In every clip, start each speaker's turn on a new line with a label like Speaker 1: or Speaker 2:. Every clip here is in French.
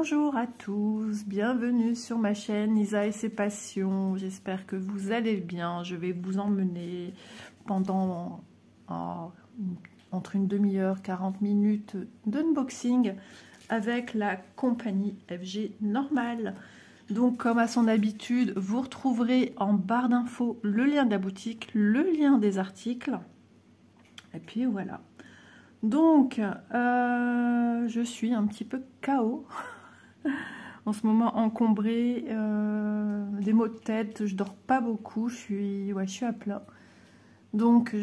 Speaker 1: Bonjour à tous, bienvenue sur ma chaîne Isa et ses passions. J'espère que vous allez bien. Je vais vous emmener pendant entre une demi-heure, 40 minutes d'unboxing avec la compagnie FG Normal. Donc comme à son habitude, vous retrouverez en barre d'infos le lien de la boutique, le lien des articles. Et puis voilà. Donc, je suis un petit peu KO. En ce moment, encombrée, des maux de tête, je dors pas beaucoup, je suis à plat. Donc,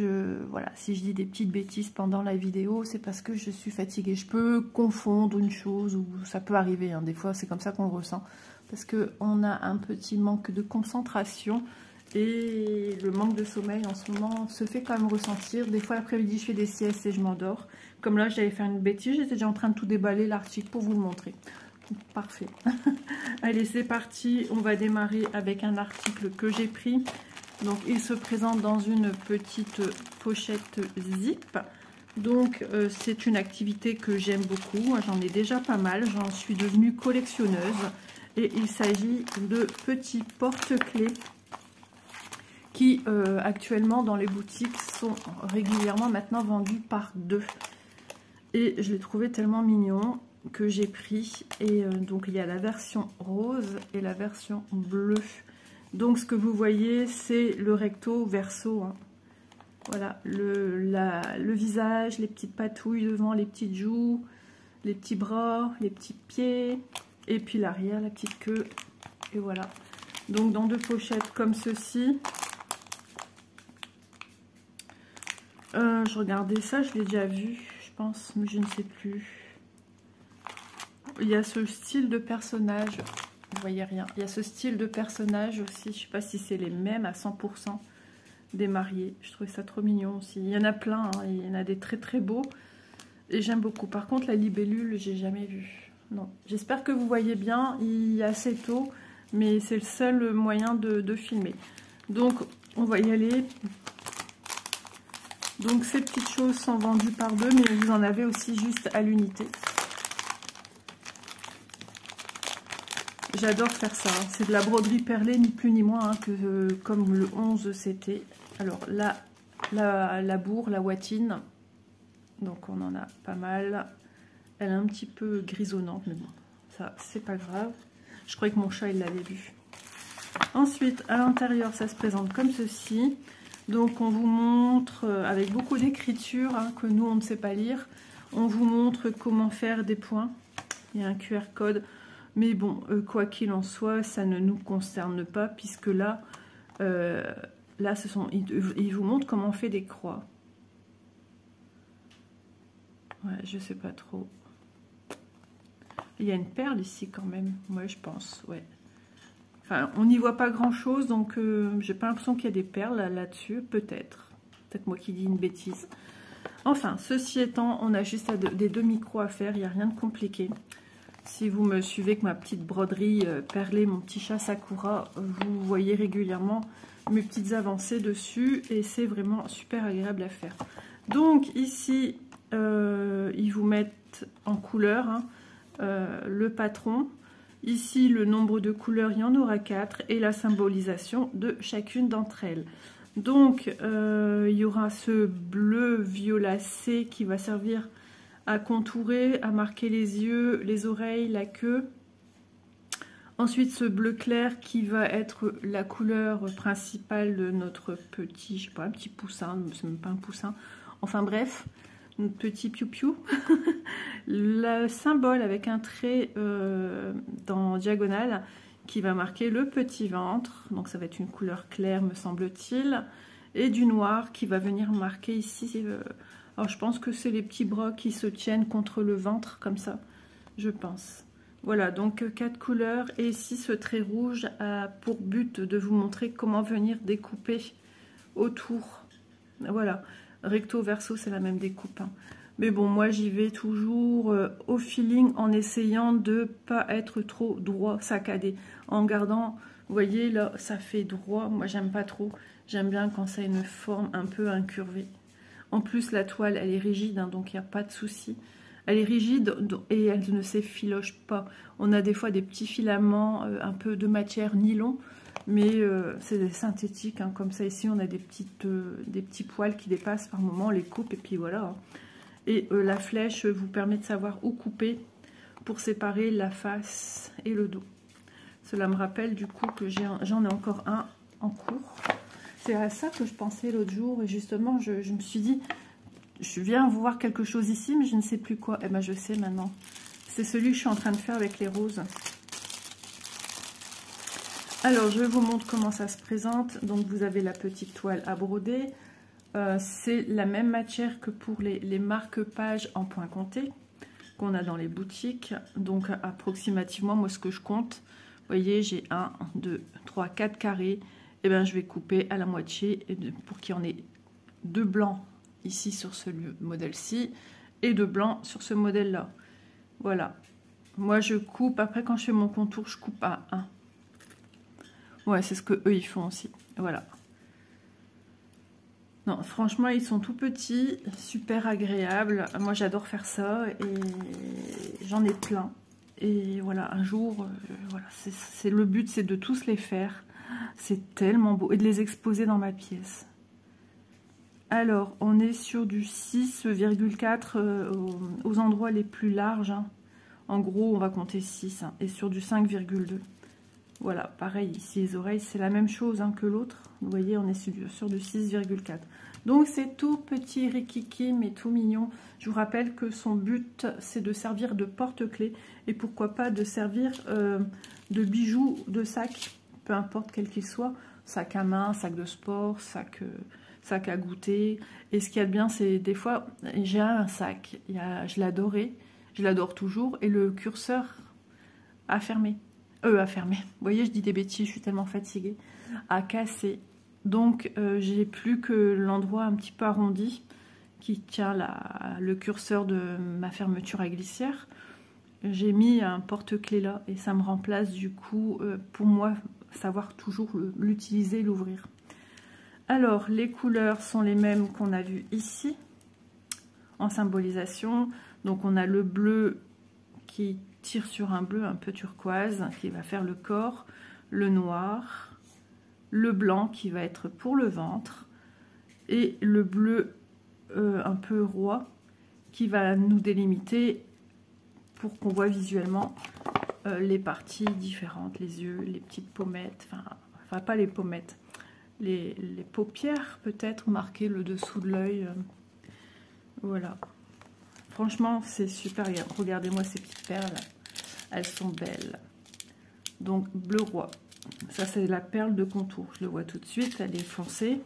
Speaker 1: voilà, si je dis des petites bêtises pendant la vidéo, c'est parce que je suis fatiguée. Je peux confondre une chose, ou ça peut arriver, hein. Des fois c'est comme ça qu'on le ressent. Parce qu'on a un petit manque de concentration. Et le manque de sommeil en ce moment se fait quand même ressentir. Des fois l'après-midi je fais des siestes et je m'endors. Comme là j'allais faire une bêtise, j'étais déjà en train de tout déballer l'article pour vous le montrer. Parfait. Allez, c'est parti, on va démarrer avec un article que j'ai pris. Donc il se présente dans une petite pochette zip. Donc c'est une activité que j'aime beaucoup, j'en ai déjà pas mal, j'en suis devenue collectionneuse. Et il s'agit de petits porte-clés qui actuellement dans les boutiques sont régulièrement maintenant vendus par deux. Et je l'ai trouvé tellement mignon que j'ai pris. Et donc il y a la version rose et la version bleue. Donc ce que vous voyez, c'est le recto verso, hein. Voilà, le visage, les petites patouilles devant, les petites joues, les petits bras, les petits pieds. Et puis l'arrière, la petite queue. Et voilà. Donc dans deux pochettes comme ceci. Je regardais ça, je l'ai déjà vu, je pense, mais je ne sais plus. Il y a ce style de personnage, vous voyez rien. Il y a ce style de personnage aussi, je ne sais pas si c'est les mêmes à 100% des mariés. Je trouvais ça trop mignon aussi. Il y en a plein, hein. Il y en a des très très beaux. Et j'aime beaucoup. Par contre, la libellule, j'ai jamais vu. Non. J'espère que vous voyez bien, il est assez tôt, mais c'est le seul moyen de filmer. Donc, on va y aller. Donc ces petites choses sont vendues par deux, mais vous en avez aussi juste à l'unité. J'adore faire ça, hein. C'est de la broderie perlée, ni plus ni moins, hein, que comme le 11 c'était. Alors là, la bourre, la watine, donc on en a pas mal. Elle est un petit peu grisonnante, mais bon, ça c'est pas grave. Je croyais que mon chat il l'avait vu. Ensuite, à l'intérieur, ça se présente comme ceci. Donc on vous montre, avec beaucoup d'écriture, hein, que nous on ne sait pas lire, on vous montre comment faire des points. Il y a un QR code, mais bon, quoi qu'il en soit, ça ne nous concerne pas, puisque là, ils vous montrent comment on fait des croix. Ouais, je sais pas trop. Il y a une perle ici quand même, ouais, je pense, ouais. Enfin, on n'y voit pas grand chose, donc j'ai pas l'impression qu'il y a des perles là-dessus, peut-être. Peut-être moi qui dis une bêtise. Enfin, ceci étant, on a juste des deux micros à faire, il n'y a rien de compliqué. Si vous me suivez avec ma petite broderie perlée, mon petit chat Sakura, vous voyez régulièrement mes petites avancées dessus et c'est vraiment super agréable à faire. Donc ici, ils vous mettent en couleur, hein, le patron. Ici, le nombre de couleurs, il y en aura 4 et la symbolisation de chacune d'entre elles. Donc, il y aura ce bleu violacé qui va servir à contourer, à marquer les yeux, les oreilles, la queue. Ensuite, ce bleu clair qui va être la couleur principale de notre petit, je sais pas, un petit poussin, c'est même pas un poussin. Enfin bref, notre petit piou-piou. Le symbole avec un trait dans diagonale qui va marquer le petit ventre. Donc ça va être une couleur claire, me semble-t-il. Et du noir qui va venir marquer ici. Alors je pense que c'est les petits bras qui se tiennent contre le ventre, comme ça, je pense. Voilà, donc 4 couleurs. Et ici, ce trait rouge a pour but de vous montrer comment venir découper autour. Voilà. Recto verso, c'est la même découpe, hein. Mais bon, moi j'y vais toujours au feeling en essayant de pas être trop droit, saccadé. En gardant, vous voyez là, ça fait droit. Moi j'aime pas trop. J'aime bien quand ça a une forme un peu incurvée. En plus la toile elle est rigide, hein, donc il n'y a pas de souci Elle est rigide et elle ne s'effiloche pas. On a des fois des petits filaments, un peu de matière nylon, mais c'est synthétique, hein, comme ça. Ici, on a des petits poils qui dépassent par moment, on les coupe et puis voilà. Et la flèche vous permet de savoir où couper pour séparer la face et le dos. Cela me rappelle du coup que j'en ai encore un en cours. C'est à ça que je pensais l'autre jour et justement je me suis dit, je viens voir quelque chose ici mais je ne sais plus quoi. Et ben je sais maintenant. C'est celui que je suis en train de faire avec les roses. Alors je vous montre comment ça se présente. Donc vous avez la petite toile à broder. C'est la même matière que pour les marque-pages en point compté qu'on a dans les boutiques. Donc approximativement, moi ce que je compte, vous voyez, j'ai 1, 2, 3, 4 carrés. Et bien je vais couper à la moitié pour qu'il y en ait 2 blancs ici sur ce modèle-ci et 2 blancs sur ce modèle-là. Voilà. Moi je coupe, après quand je fais mon contour, je coupe à 1. Ouais, c'est ce que eux ils font aussi. Voilà. Non, franchement, ils sont tout petits, super agréables. Moi, j'adore faire ça et j'en ai plein. Et voilà, un jour, voilà, c'est le but, c'est de tous les faire. C'est tellement beau. Et de les exposer dans ma pièce. Alors, on est sur du 6,4 aux endroits les plus larges. Hein. En gros, on va compter 6. Hein, et sur du 5,2. Voilà, pareil, ici les oreilles, c'est la même chose hein, que l'autre. Vous voyez, on est sur du 6,4. Donc c'est tout petit, rikiki, mais tout mignon. Je vous rappelle que son but, c'est de servir de porte-clés. Et pourquoi pas de servir de bijoux, de sac, peu importe quel qu'il soit. Sac à main, sac de sport, sac à goûter. Et ce qu'il y a de bien, c'est des fois, j'ai un sac, je l'adorais, je l'adore toujours, et le curseur a fermé. À fermer. Vous voyez, je dis des bêtises, je suis tellement fatiguée. À casser. Donc, j'ai plus que l'endroit un petit peu arrondi qui tient le curseur de ma fermeture à glissière. J'ai mis un porte-clés là et ça me remplace du coup, pour moi, savoir toujours l'utiliser, l'ouvrir. Alors, les couleurs sont les mêmes qu'on a vues ici en symbolisation. Donc, on a le bleu qui tire sur un bleu un peu turquoise qui va faire le corps, le noir, le blanc qui va être pour le ventre et le bleu un peu roi qui va nous délimiter pour qu'on voit visuellement les parties différentes, les yeux, les petites pommettes, enfin pas les pommettes, les paupières peut-être, marquer le dessous de l'œil, voilà. Franchement, c'est super. Regardez-moi ces petites perles. Elles sont belles. Donc, bleu roi. Ça, c'est la perle de contour. Je le vois tout de suite. Elle est foncée.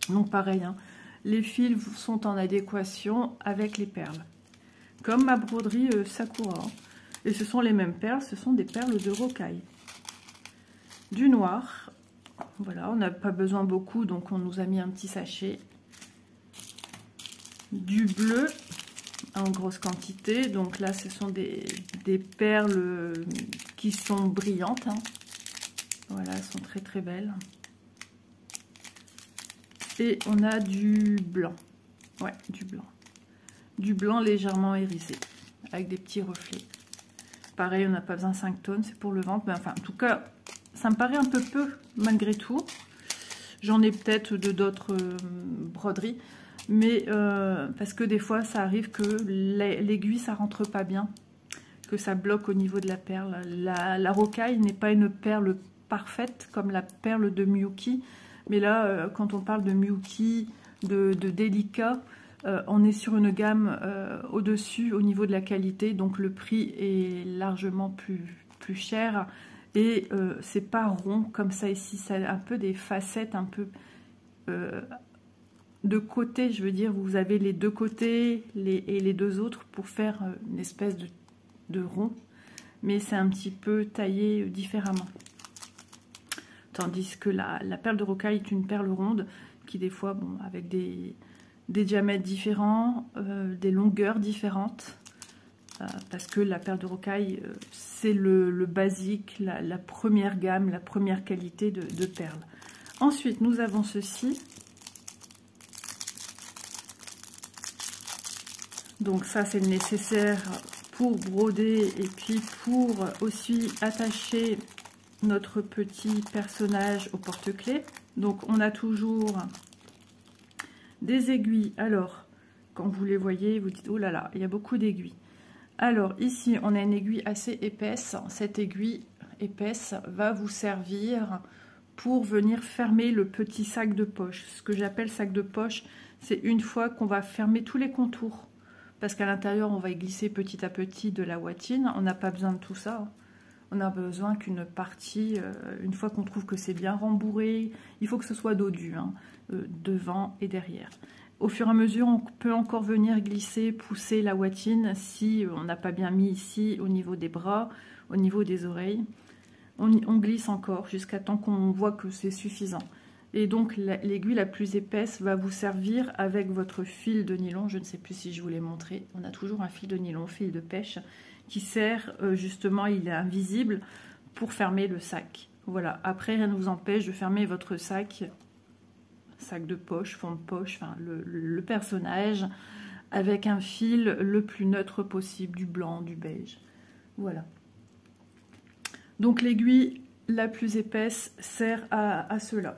Speaker 1: Donc, pareil. Hein, les fils sont en adéquation avec les perles. Comme ma broderie Sakura. Et ce sont les mêmes perles. Ce sont des perles de rocaille. Du noir. Voilà, on n'a pas besoin beaucoup. Donc, on nous a mis un petit sachet. Du bleu. En grosse quantité, donc là ce sont des perles qui sont brillantes, hein. Voilà, elles sont très très belles. Et on a du blanc, ouais, du blanc légèrement irisé, avec des petits reflets. Pareil, on n'a pas besoin de 5 tonnes, c'est pour le ventre, mais enfin en tout cas, ça me paraît un peu peu malgré tout. J'en ai peut-être de d'autres broderies. Mais parce que des fois ça arrive que l'aiguille ça rentre pas bien, que ça bloque au niveau de la perle. La rocaille n'est pas une perle parfaite comme la perle de Miyuki, mais là quand on parle de Miyuki, de délicat, on est sur une gamme au-dessus au niveau de la qualité, donc le prix est largement plus cher et c'est pas rond comme ça ici, c'est un peu des facettes un peu de côté, je veux dire, vous avez les deux côtés et les deux autres pour faire une espèce de rond, mais c'est un petit peu taillé différemment. Tandis que la perle de rocaille est une perle ronde qui des fois, bon, avec des diamètres différents, des longueurs différentes, parce que la perle de rocaille, c'est le basique, la première gamme, la première qualité de perles. Ensuite, nous avons ceci. Donc ça, c'est le nécessaire pour broder et puis pour aussi attacher notre petit personnage au porte-clés. Donc on a toujours des aiguilles. Alors, quand vous les voyez, vous dites, oh là là, il y a beaucoup d'aiguilles. Alors ici, on a une aiguille assez épaisse. Cette aiguille épaisse va vous servir pour venir fermer le petit sac de poche. Ce que j'appelle sac de poche, c'est une fois qu'on va fermer tous les contours. Parce qu'à l'intérieur, on va y glisser petit à petit de la ouatine. On n'a pas besoin de tout ça. On a besoin qu'une partie, une fois qu'on trouve que c'est bien rembourré, il faut que ce soit dodu, hein, devant et derrière. Au fur et à mesure, on peut encore venir glisser, pousser la ouatine si on n'a pas bien mis ici au niveau des bras, au niveau des oreilles. On glisse encore jusqu'à temps qu'on voit que c'est suffisant. Et donc l'aiguille la plus épaisse va vous servir avec votre fil de nylon. Je ne sais plus si je vous l'ai montré. On a toujours un fil de nylon, fil de pêche, qui sert justement, il est invisible, pour fermer le sac. Voilà, après rien ne vous empêche de fermer votre sac de poche, fond de poche, enfin le personnage, avec un fil le plus neutre possible, du blanc, du beige. Voilà. Donc l'aiguille la plus épaisse sert à cela.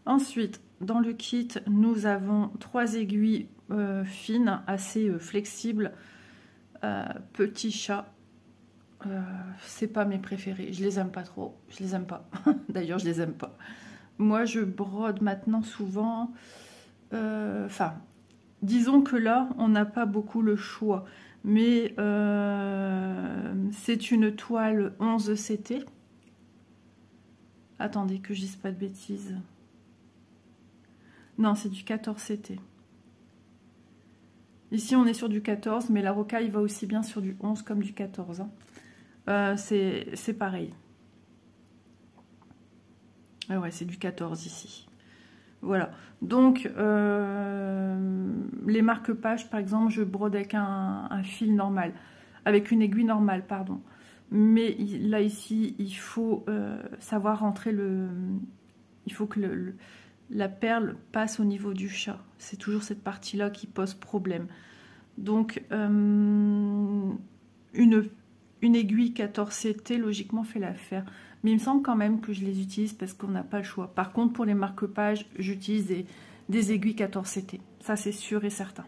Speaker 1: Ensuite, dans le kit, nous avons 3 aiguilles fines, assez flexibles. Petit chat, c'est pas mes préférés. Je les aime pas trop. Je les aime pas. D'ailleurs, je les aime pas. Moi, je brode maintenant souvent. Enfin, disons que là, on n'a pas beaucoup le choix. Mais c'est une toile 11 CT. Attendez, que je dise pas de bêtises. Non, c'est du 14 CT. Ici, on est sur du 14, mais la rocaille va aussi bien sur du 11 comme du 14. Hein. C'est pareil. Ah ouais, c'est du 14 ici. Voilà. Donc, les marque-pages, par exemple, je brode avec un fil normal. Avec une aiguille normale, pardon. Mais là, ici, il faut savoir rentrer le... Il faut que la perle passe au niveau du chat. C'est toujours cette partie-là qui pose problème. Donc, une aiguille 14 CT, logiquement, fait l'affaire. Mais il me semble quand même que je les utilise parce qu'on n'a pas le choix. Par contre, pour les marque-pages, j'utilise des aiguilles 14 CT. Ça, c'est sûr et certain.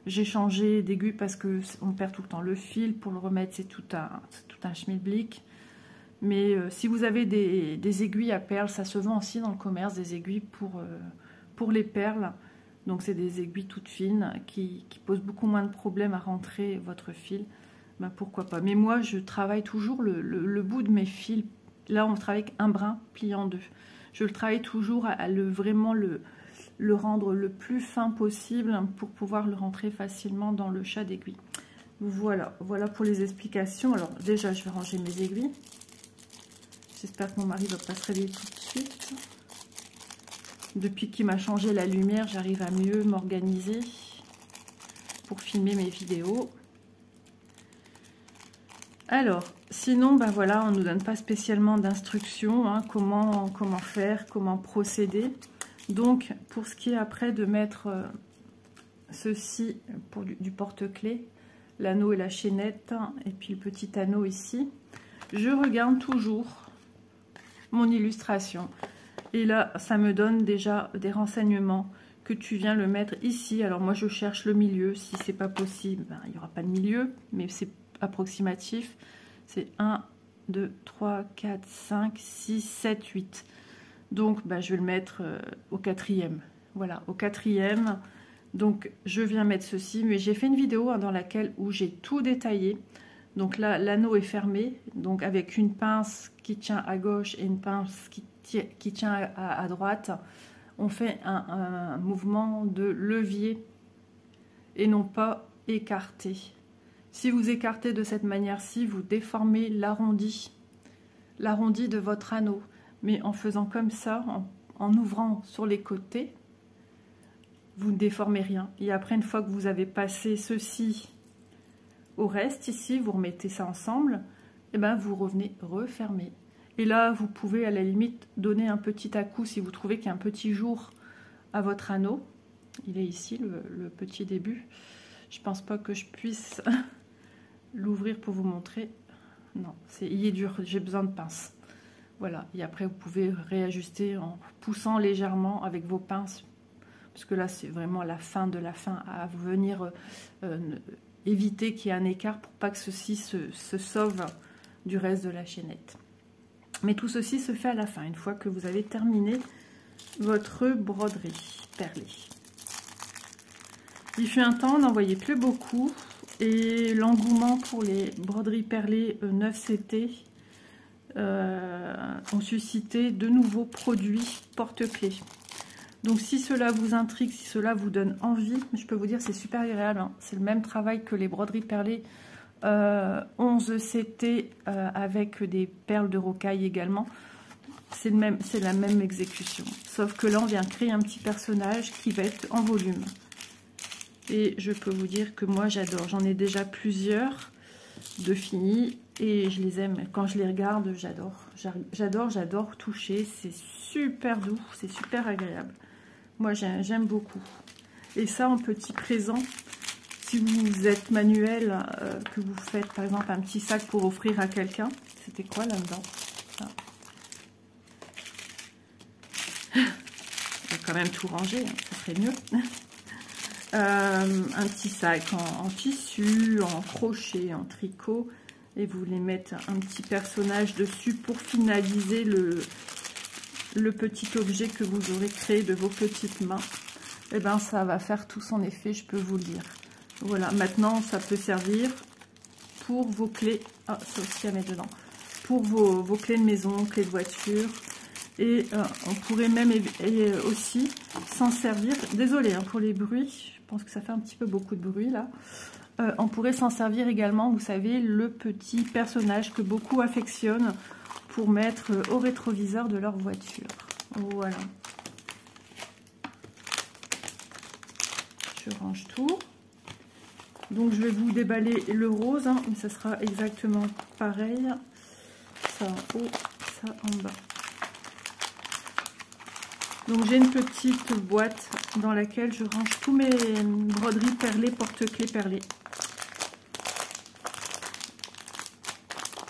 Speaker 1: J'ai changé d'aiguille parce qu'on perd tout le temps le fil. Pour le remettre, c'est tout un schmilblick. Mais si vous avez des aiguilles à perles, ça se vend aussi dans le commerce, des aiguilles pour les perles. Donc c'est des aiguilles toutes fines qui posent beaucoup moins de problèmes à rentrer votre fil. Ben, pourquoi pas. Mais moi, je travaille toujours le bout de mes fils. Là, on travaille avec un brin plié en deux. Je le travaille toujours à vraiment le rendre le plus fin possible pour pouvoir le rentrer facilement dans le chat d'aiguille. Voilà, voilà pour les explications. Alors déjà, je vais ranger mes aiguilles. J'espère que mon mari ne va pas se réveiller tout de suite. Depuis qu'il m'a changé la lumière, j'arrive à mieux m'organiser pour filmer mes vidéos. Alors, sinon, ben voilà, on ne nous donne pas spécialement d'instructions, hein, comment faire, comment procéder. Donc, pour ce qui est après de mettre ceci pour du porte-clés, l'anneau et la chaînette, et puis le petit anneau ici, je regarde toujours mon illustration. Et là, ça me donne déjà des renseignements que tu viens le mettre ici. Alors moi, je cherche le milieu. Si c'est pas possible, ben, il n'y aura pas de milieu, mais c'est approximatif. C'est 1, 2, 3, 4, 5, 6, 7, 8. Donc, ben, je vais le mettre au 4e. Voilà, au 4e. Donc, je viens mettre ceci. Mais j'ai fait une vidéo dans laquelle où j'ai tout détaillé. Donc là, l'anneau est fermé, donc avec une pince qui tient à gauche et une pince qui tient à droite, on fait un mouvement de levier et non pas écarté. Si vous écartez de cette manière-ci, vous déformez l'arrondi de votre anneau. Mais en faisant comme ça, en ouvrant sur les côtés, vous ne déformez rien. Et après, une fois que vous avez passé ceci au reste, ici, vous remettez ça ensemble, et ben vous revenez refermer. Et là, vous pouvez à la limite donner un petit à-coup si vous trouvez qu'il y a un petit jour à votre anneau. Il est ici, le petit début. Je pense pas que je puisse l'ouvrir pour vous montrer. Non, il est dur, j'ai besoin de pince. Voilà, et après vous pouvez réajuster en poussant légèrement avec vos pinces, parce que là c'est vraiment la fin de la fin, à venir éviter qu'il y ait un écart pour pas que ceci se sauve du reste de la chaînette. Mais tout ceci se fait à la fin, une fois que vous avez terminé votre broderie perlée. Il fut un temps, on n'en voyait plus beaucoup, et l'engouement pour les broderies perlées 9CT ont suscité de nouveaux produits porte-clés. Donc si cela vous intrigue, si cela vous donne envie, je peux vous dire c'est super agréable, hein. C'est le même travail que les broderies perlées 11CT avec des perles de rocaille également. C'est la même exécution, sauf que là on vient créer un petit personnage qui va être en volume. Et je peux vous dire que moi j'adore, j'en ai déjà plusieurs de finis et je les aime. Quand je les regarde, j'adore toucher, c'est super doux, c'est super agréable. Moi j'aime beaucoup. Et ça en petit présent, si vous êtes manuel, que vous faites par exemple un petit sac pour offrir à quelqu'un, c'était quoi là-dedans? Je vais quand même tout ranger, hein, ça serait mieux. Un petit sac en tissu, en crochet, en tricot, et vous voulez mettre un petit personnage dessus pour finaliser le petit objet que vous aurez créé de vos petites mains. Et ben ça va faire tout son effet, je peux vous le dire. Voilà, maintenant ça peut servir pour vos clés, ah ça aussi à mettre dedans, pour vos clés de maison, clés de voiture. Et on pourrait même aussi s'en servir, désolé hein, pour les bruits, je pense que ça fait un petit peu beaucoup de bruit là. On pourrait s'en servir également, vous savez, le petit personnage que beaucoup affectionnent pour mettre au rétroviseur de leur voiture. Voilà. Je range tout. Donc je vais vous déballer le rose, hein, mais ça sera exactement pareil. Ça en haut, ça en bas. Donc j'ai une petite boîte dans laquelle je range tous mes broderies perlées, porte-clés perlés.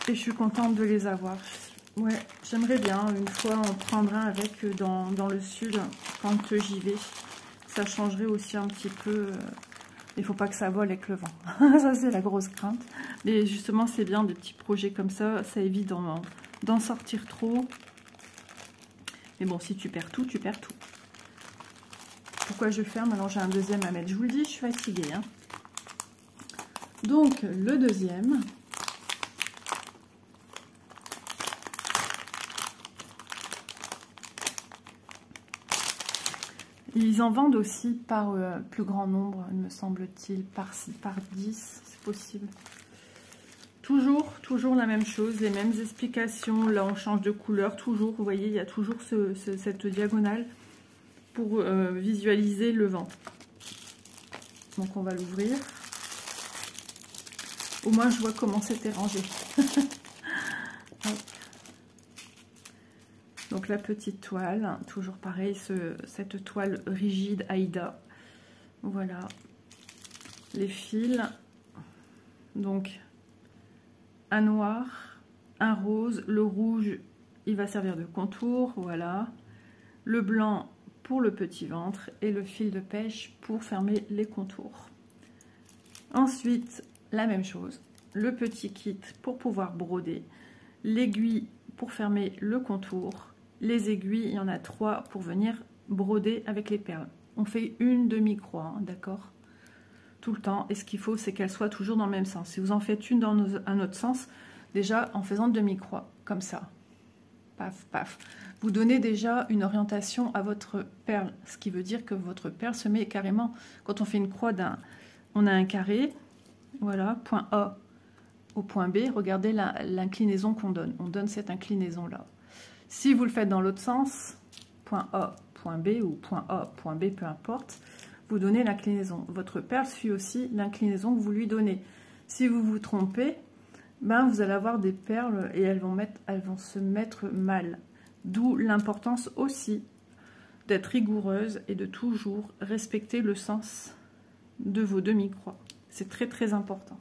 Speaker 1: Et je suis contente de les avoir. Ouais, j'aimerais bien, une fois en prendre un avec dans le sud, quand j'y vais. Ça changerait aussi un petit peu. Il ne faut pas que ça vole avec le vent. Ça c'est la grosse crainte. Mais justement c'est bien des petits projets comme ça. Ça évite d'en sortir trop. Mais bon, si tu perds tout, tu perds tout. Pourquoi je ferme? Alors j'ai un deuxième à mettre. Je vous le dis, je suis fatiguée. Hein. Donc le deuxième. Ils en vendent aussi par plus grand nombre, me semble-t-il, par 10, c'est possible. Toujours la même chose, les mêmes explications. Là, on change de couleur, toujours. Vous voyez, il y a toujours cette diagonale pour visualiser le vent. Donc, on va l'ouvrir. Au moins, je vois comment c'était rangé. Donc, la petite toile, toujours pareil, cette toile rigide Aïda. Voilà. Les fils. Donc, un noir, un rose, le rouge, il va servir de contour, voilà. Le blanc pour le petit ventre et le fil de pêche pour fermer les contours. Ensuite, la même chose, le petit kit pour pouvoir broder, l'aiguille pour fermer le contour, les aiguilles, il y en a 3 pour venir broder avec les perles. On fait une demi-croix, hein, d'accord ? Tout le temps, et ce qu'il faut c'est qu'elle soit toujours dans le même sens. Si vous en faites une dans un autre sens, déjà en faisant demi-croix comme ça, paf paf, vous donnez déjà une orientation à votre perle, ce qui veut dire que votre perle se met carrément, quand on fait une croix on a un carré, voilà, point A au point B, regardez l'inclinaison qu'on donne, on donne cette inclinaison là. Si vous le faites dans l'autre sens, point A, point B ou point A, point B, peu importe, vous donnez l'inclinaison. Votre perle suit aussi l'inclinaison que vous lui donnez. Si vous vous trompez, ben vous allez avoir des perles et elles vont se mettre mal. D'où l'importance aussi d'être rigoureuse et de toujours respecter le sens de vos demi-croix. C'est très très important.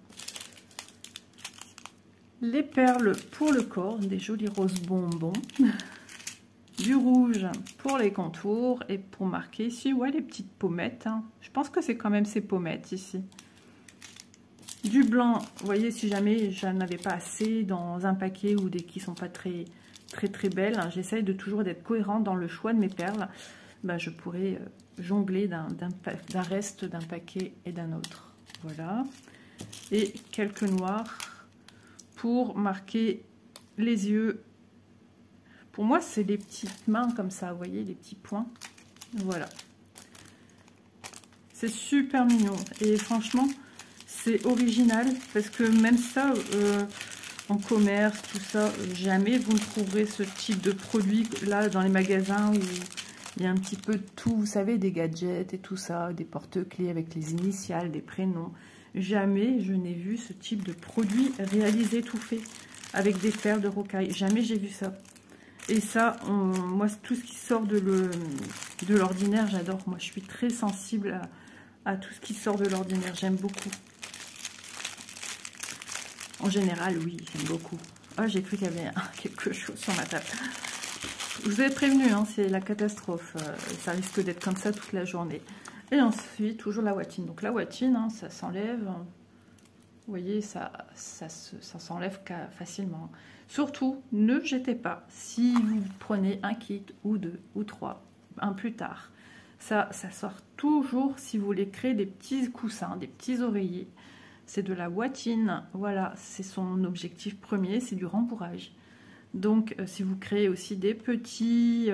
Speaker 1: Les perles pour le corps, des jolis roses bonbons. Du rouge pour les contours et pour marquer ici, ouais, les petites pommettes. Hein. Je pense que c'est quand même ces pommettes ici. Du blanc, vous voyez, si jamais j'en avais pas assez dans un paquet ou des qui sont pas très belles, hein, j'essaye de toujours d'être cohérente dans le choix de mes perles. Ben, je pourrais jongler d'un reste d'un paquet et d'un autre. Voilà. Et quelques noirs pour marquer les yeux. Pour moi, c'est les petites mains comme ça, vous voyez, les petits points. Voilà. C'est super mignon. Et franchement, c'est original parce que même ça, en commerce, tout ça, jamais vous ne trouverez ce type de produit là dans les magasins où il y a un petit peu de tout, vous savez, des gadgets et tout ça, des porte-clés avec les initiales, des prénoms. Jamais je n'ai vu ce type de produit réalisé tout fait avec des perles de rocaille. Jamais j'ai vu ça. Et ça, moi, tout ce qui sort de l'ordinaire, j'adore. Moi, je suis très sensible à tout ce qui sort de l'ordinaire. J'aime beaucoup. En général, oui, j'aime beaucoup. Ah, j'ai cru qu'il y avait quelque chose sur ma table. Je vous ai prévenu, hein, c'est la catastrophe. Ça risque d'être comme ça toute la journée. Et ensuite, toujours la watine. Donc la watine, hein, ça s'enlève. Vous voyez, ça s'enlève facilement. Surtout, ne jetez pas. Si vous prenez un kit ou deux ou trois, un plus tard, ça sort toujours si vous voulez créer des petits coussins, des petits oreillers. C'est de la watine. Voilà, c'est son objectif premier, c'est du rembourrage. Donc, si vous créez aussi des petits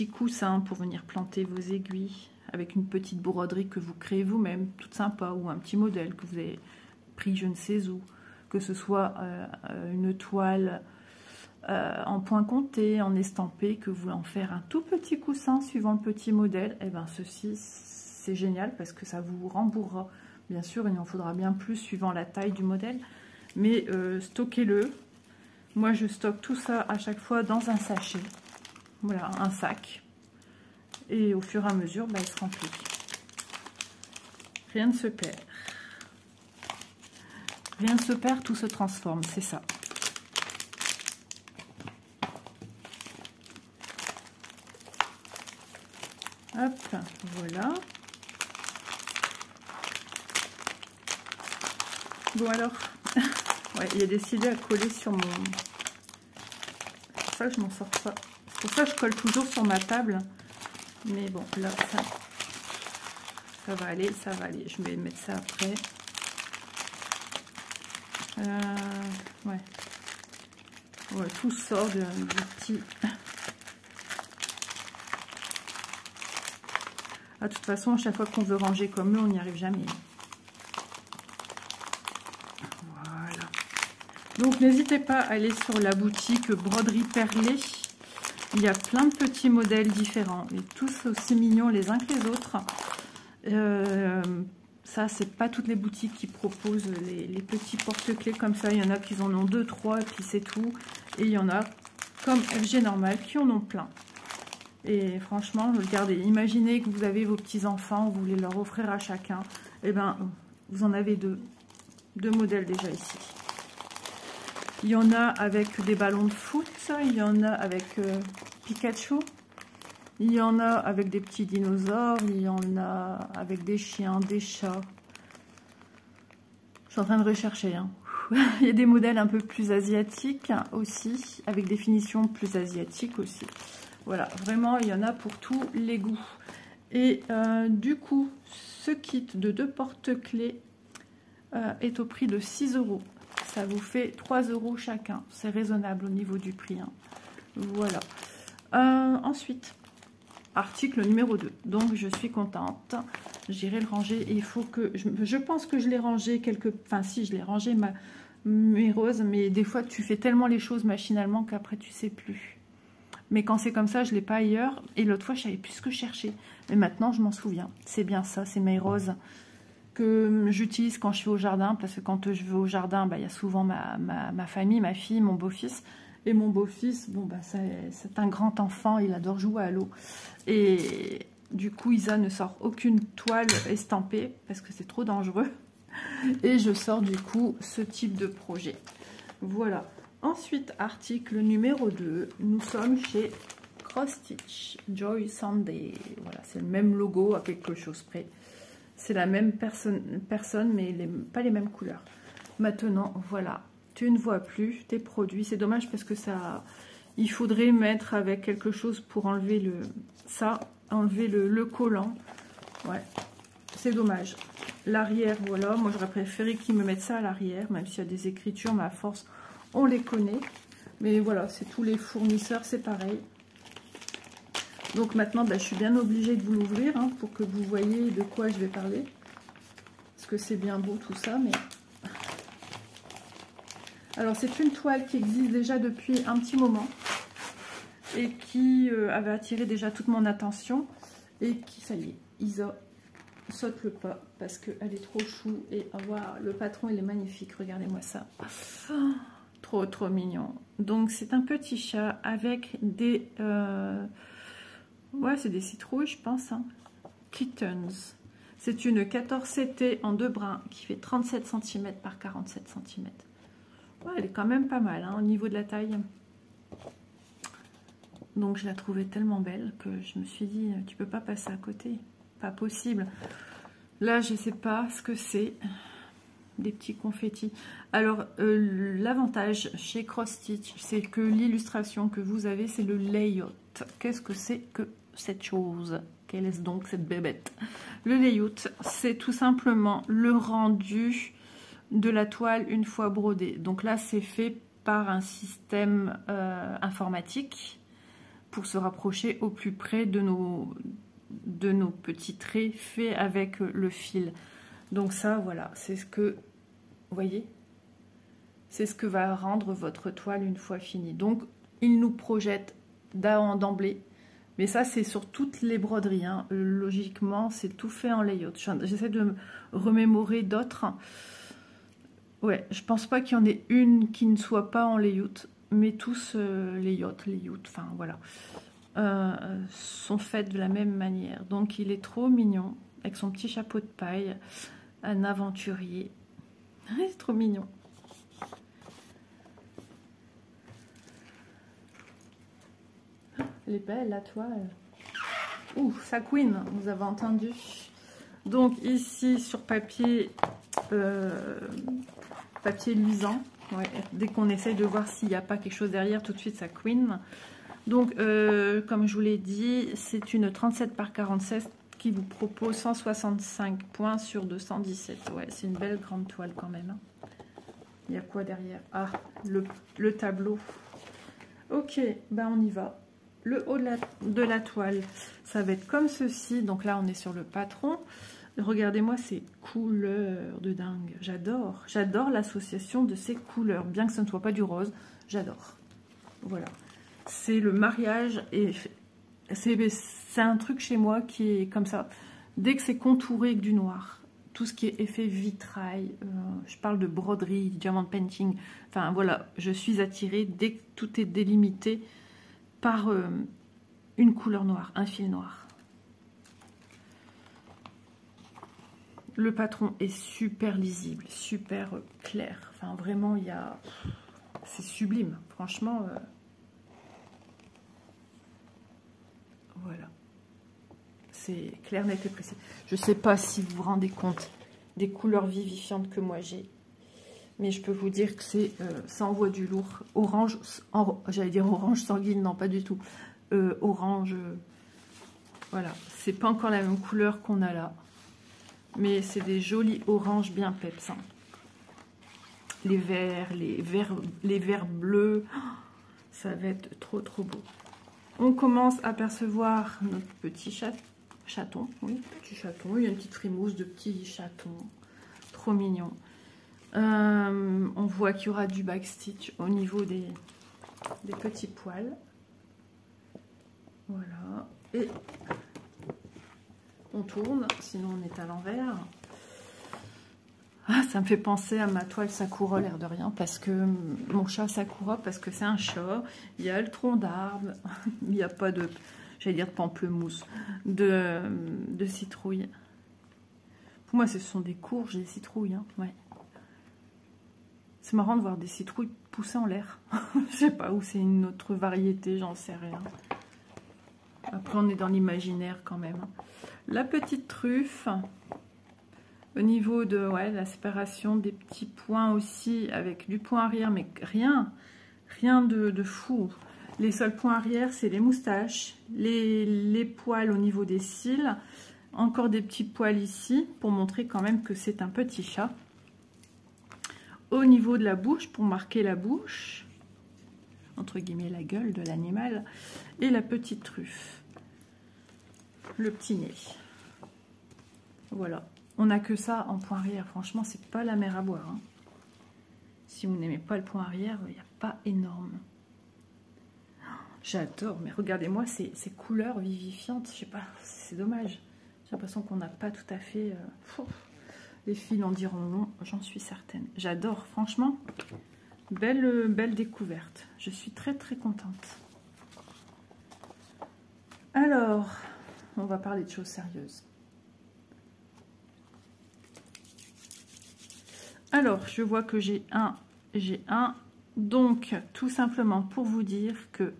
Speaker 1: coussins pour venir planter vos aiguilles, avec une petite broderie que vous créez vous-même, toute sympa, ou un petit modèle que vous avez pris je ne sais où, que ce soit une toile en point compté, en estampé, que vous voulez en faire un tout petit coussin suivant le petit modèle, et bien ceci, c'est génial parce que ça vous rembourrera. Bien sûr, il en faudra bien plus suivant la taille du modèle, mais stockez-le. Moi, je stocke tout ça à chaque fois dans un sachet. Voilà, un sac. Et au fur et à mesure, il se remplit. Rien ne se perd. Rien ne se perd, tout se transforme, c'est ça. Hop, voilà. Bon alors, ouais, il y a décidé à coller sur mon... C'est pour ça que je m'en sors pas. C'est pour ça que je colle toujours sur ma table. Mais bon, là, ça va aller, ça va aller. Je vais mettre ça après. Ouais. Ouais, tout sort du petit... Ah, de toute façon, à chaque fois qu'on veut ranger comme eux, on n'y arrive jamais. Voilà. Donc, n'hésitez pas à aller sur la boutique Broderie Perlée. Il y a plein de petits modèles différents. Et tous aussi mignons les uns que les autres. Ça, c'est pas toutes les boutiques qui proposent les petits porte-clés comme ça. Il y en a qui en ont 2, 3 et puis c'est tout. Et il y en a, comme FG Normal, qui en ont plein. Et franchement, regardez, imaginez que vous avez vos petits-enfants, vous voulez leur offrir à chacun. Et bien, vous en avez deux modèles déjà ici. Il y en a avec des ballons de foot, il y en a avec Pikachu, il y en a avec des petits dinosaures, il y en a avec des chiens, des chats. Je suis en train de rechercher. Hein. Il y a des modèles un peu plus asiatiques aussi, avec des finitions plus asiatiques aussi. Voilà, vraiment, il y en a pour tous les goûts. Et du coup, ce kit de 2 porte-clés est au prix de 6 €. Ça vous fait 3 € chacun. C'est raisonnable au niveau du prix. Hein. Voilà. Ensuite, article numéro 2. Donc, je suis contente. J'irai le ranger. Et il faut que... Je pense que je l'ai rangé quelque... Enfin, si, je l'ai rangé mes roses. Mais des fois, tu fais tellement les choses machinalement qu'après, tu sais plus. Mais quand c'est comme ça, je ne l'ai pas ailleurs. Et l'autre fois, je savais plus ce que chercher. Mais maintenant, je m'en souviens. C'est bien ça, c'est mes roses que j'utilise quand je suis au jardin. Parce que quand je vais au jardin, il y a souvent ma famille, ma fille, mon beau-fils. Et mon beau-fils, bon, c'est un grand enfant, il adore jouer à l'eau. Et Du coup, Isa ne sort aucune toile estampée parce que c'est trop dangereux. Et je sors du coup ce type de projet. Voilà. Ensuite, article numéro 2. Nous sommes chez Cross Stitch Joy Sunday. Voilà, c'est le même logo à quelque chose près. C'est la même personne mais pas les mêmes couleurs. Maintenant, voilà. Tu ne vois plus tes produits. C'est dommage parce que ça... Il faudrait mettre avec quelque chose pour enlever enlever le collant. Ouais, c'est dommage. L'arrière, voilà. Moi, j'aurais préféré qu'ils me mettent ça à l'arrière, même s'il y a des écritures, mais à force, on les connaît. Mais voilà, c'est tous les fournisseurs, c'est pareil. Donc maintenant, je suis bien obligée de vous l'ouvrir hein, pour que vous voyez de quoi je vais parler. Parce que c'est bien beau tout ça, mais... Alors, c'est une toile qui existe déjà depuis un petit moment et qui avait attiré déjà toute mon attention et qui, ça y est, Isa saute le pas parce qu'elle est trop chou et voir le patron, il est magnifique. Regardez-moi ça. Oh, trop, trop mignon. Donc, c'est un petit chat avec des... ouais, c'est des citrouilles, je pense. Hein. Kittens. C'est une 14 CT en 2 brins qui fait 37 cm par 47 cm. Ouais, elle est quand même pas mal hein, au niveau de la taille. Donc je la trouvais tellement belle que je me suis dit, tu peux pas passer à côté. Pas possible. Là, je sais pas ce que c'est. Des petits confettis. Alors, l'avantage chez Cross Stitch, c'est que l'illustration que vous avez, c'est le layout. Qu'est-ce que c'est que cette chose? Quelle est donc cette bébête? Le layout, c'est tout simplement le rendu de la toile une fois brodée. Donc là, c'est fait par un système informatique pour se rapprocher au plus près de nos petits traits faits avec le fil. Donc ça, voilà, c'est ce que, vous voyez, c'est ce que va rendre votre toile une fois finie. Donc, il nous projette d'emblée. Mais ça, c'est sur toutes les broderies. Hein. Logiquement, c'est tout fait en layout. J'essaie de me remémorer d'autres. Ouais, je pense pas qu'il y en ait une qui ne soit pas en layout. Mais tous layout, enfin voilà. Sont faites de la même manière. Donc, il est trop mignon. Avec son petit chapeau de paille. Un aventurier. C'est trop mignon. Elle est belle la toile. Ouh, ça queen, vous avez entendu. Donc ici sur papier papier luisant. Ouais, dès qu'on essaye de voir s'il n'y a pas quelque chose derrière, tout de suite ça queen. Donc comme je vous l'ai dit, c'est une 37 par 47 qui vous propose 165 points sur 217. Ouais, c'est une belle grande toile quand même. Il y a quoi derrière? Ah, le tableau. Ok, ben on y va. Le haut de la toile, ça va être comme ceci. Donc là, on est sur le patron. Regardez-moi ces couleurs de dingue. J'adore. J'adore l'association de ces couleurs. Bien que ce ne soit pas du rose, j'adore. Voilà. C'est le mariage et c'est un truc chez moi qui est comme ça. Dès que c'est contouré avec du noir, tout ce qui est effet vitrail, je parle de broderie, diamond painting, enfin voilà, je suis attirée dès que tout est délimité par une couleur noire, un fil noir. Le patron est super lisible, super clair. Enfin, vraiment, il y a... C'est sublime, franchement. Voilà. C'est clair, net et précis. Je ne sais pas si vous vous rendez compte des couleurs vivifiantes que moi j'ai. Mais je peux vous dire que ça envoie du lourd. Orange, j'allais dire orange sanguine, non pas du tout. Orange, voilà. C'est pas encore la même couleur qu'on a là. Mais c'est des jolis oranges bien peps. Hein. Les verts bleus. Ça va être trop trop beau. On commence à percevoir notre petit chaton. Oui, petit chaton. Il y a une petite frimousse de petits chatons. Trop mignon. On voit qu'il y aura du backstitch au niveau des petits poils. Voilà. Et on tourne, sinon on est à l'envers. Ah, ça me fait penser à ma toile Sakura, l'air de rien, parce que mon chat Sakura, parce que c'est un chat. Il y a le tronc d'arbre. Il n'y a pas de... j'allais dire de pamplemousse, de citrouille. Pour moi, ce sont des courges et des citrouilles. Hein, ouais. C'est marrant de voir des citrouilles pousser en l'air. Je sais pas, où c'est une autre variété, j'en sais rien. Après, on est dans l'imaginaire quand même. La petite truffe, au niveau de la séparation des petits points aussi, avec du point arrière, mais rien de fou. Les seuls points arrière, c'est les moustaches, les poils au niveau des cils, encore des petits poils ici, pour montrer quand même que c'est un petit chat. Au niveau de la bouche, pour marquer la bouche, entre guillemets la gueule de l'animal, et la petite truffe, le petit nez. Voilà, on n'a que ça en point arrière, franchement c'est pas la mer à boire. Hein. Si vous n'aimez pas le point arrière, il n'y a pas énorme. J'adore, mais regardez-moi ces couleurs vivifiantes, je sais pas, c'est dommage. J'ai l'impression qu'on n'a pas tout à fait... les filles en diront long, j'en suis certaine. J'adore, franchement, belle découverte. Je suis très contente. Alors, on va parler de choses sérieuses. Alors, je vois que j'ai un. Donc, tout simplement pour vous dire que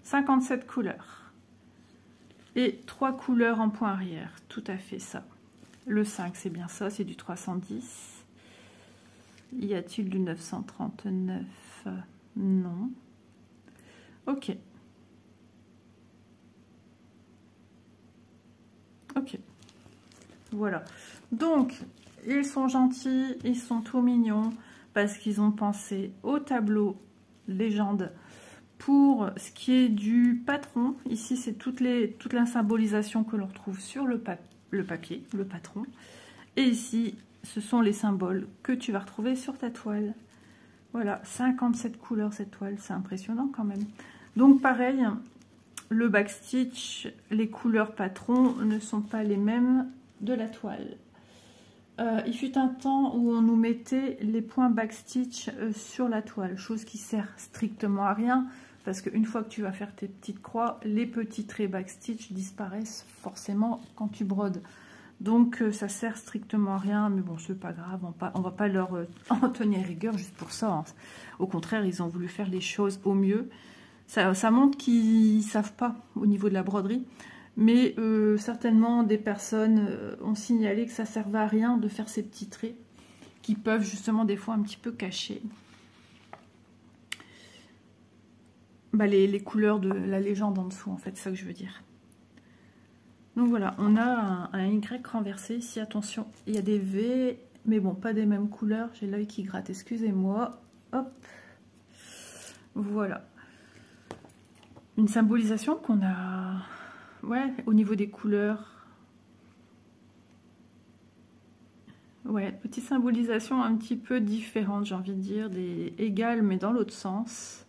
Speaker 1: 57 couleurs et 3 couleurs en point arrière, tout à fait ça. Le 5, c'est bien ça, c'est du 310. Y a-t-il du 939? Non. Ok. Ok. Voilà. Donc, ils sont gentils, ils sont tout mignons, parce qu'ils ont pensé au tableau légende. Pour ce qui est du patron, ici c'est toute la symbolisation que l'on retrouve sur le papier, le patron. Et ici, ce sont les symboles que tu vas retrouver sur ta toile. Voilà, 57 couleurs cette toile, c'est impressionnant quand même. Donc pareil, le backstitch, les couleurs patron ne sont pas les mêmes de la toile. Il fut un temps où on nous mettait les points backstitch sur la toile, chose qui sert strictement à rien. Parce qu'une fois que tu vas faire tes petites croix, les petits traits backstitch disparaissent forcément quand tu brodes. Donc ça sert strictement à rien, mais bon, c'est pas grave, on va pas leur en tenir rigueur juste pour ça. Hein. Au contraire, ils ont voulu faire les choses au mieux. Ça montre qu'ils savent pas au niveau de la broderie, mais certainement des personnes ont signalé que ça servait à rien de faire ces petits traits qui peuvent justement des fois un petit peu cacher. Bah, les couleurs de la légende en dessous, en fait, c'est ça que je veux dire. Donc voilà, on a un Y renversé ici, attention, il y a des V, mais bon, pas des mêmes couleurs, j'ai l'œil qui gratte, excusez-moi, hop, voilà. Une symbolisation qu'on a, ouais, au niveau des couleurs, ouais, petite symbolisation un petit peu différente, j'ai envie de dire, des égales, mais dans l'autre sens.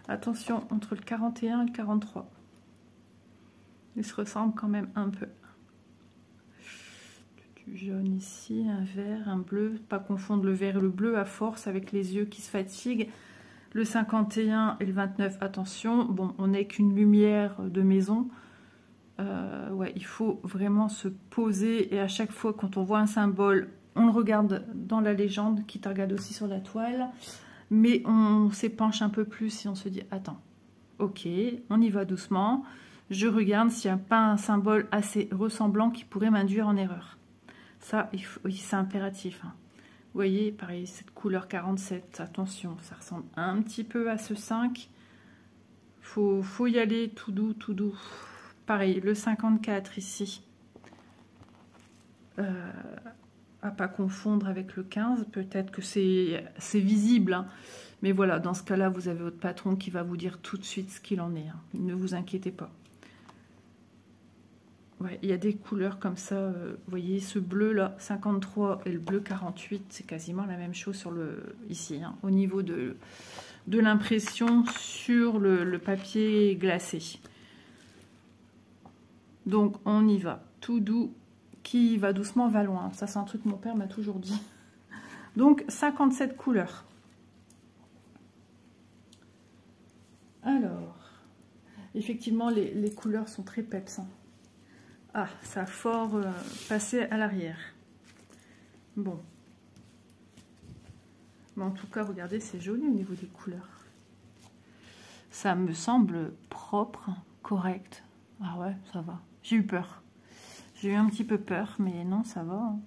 Speaker 1: Attention, entre le 41 et le 43. Ils se ressemblent quand même un peu. Du jaune ici, un vert, un bleu. Pas confondre le vert et le bleu à force avec les yeux qui se fatiguent. Le 51 et le 29, attention. Bon, on n'est qu'une lumière de maison. Ouais, il faut vraiment se poser. Et à chaque fois, quand on voit un symbole, on le regarde dans la légende, qui te regarde aussi sur la toile. Mais on s'épanche un peu plus et on se dit, attends, ok, on y va doucement. Je regarde s'il n'y a pas un symbole assez ressemblant qui pourrait m'induire en erreur. Ça, c'est impératif. Hein. Vous voyez, pareil, cette couleur 47, attention, ça ressemble un petit peu à ce 5. Faut y aller tout doux, tout doux. Pareil, le 54 ici. À pas confondre avec le 15, peut-être que c'est visible, hein. Mais voilà, dans ce cas-là, vous avez votre patron qui va vous dire tout de suite ce qu'il en est, hein. Ne vous inquiétez pas. Ouais, il y a des couleurs comme ça, vous voyez, ce bleu-là, 53, et le bleu 48, c'est quasiment la même chose sur ici, hein, au niveau de l'impression sur le papier glacé. Donc, on y va, tout doux. Qui va doucement va loin. Ça, c'est un truc que mon père m'a toujours dit. Donc, 57 couleurs. Alors, effectivement, les couleurs sont très peps. Hein. Ah, ça a fort passé à l'arrière. Bon. Mais en tout cas, regardez, c'est joli au niveau des couleurs. Ça me semble propre, correct. Ah ouais, ça va. J'ai eu peur. J'ai eu un petit peu peur, mais non, ça va. Hein.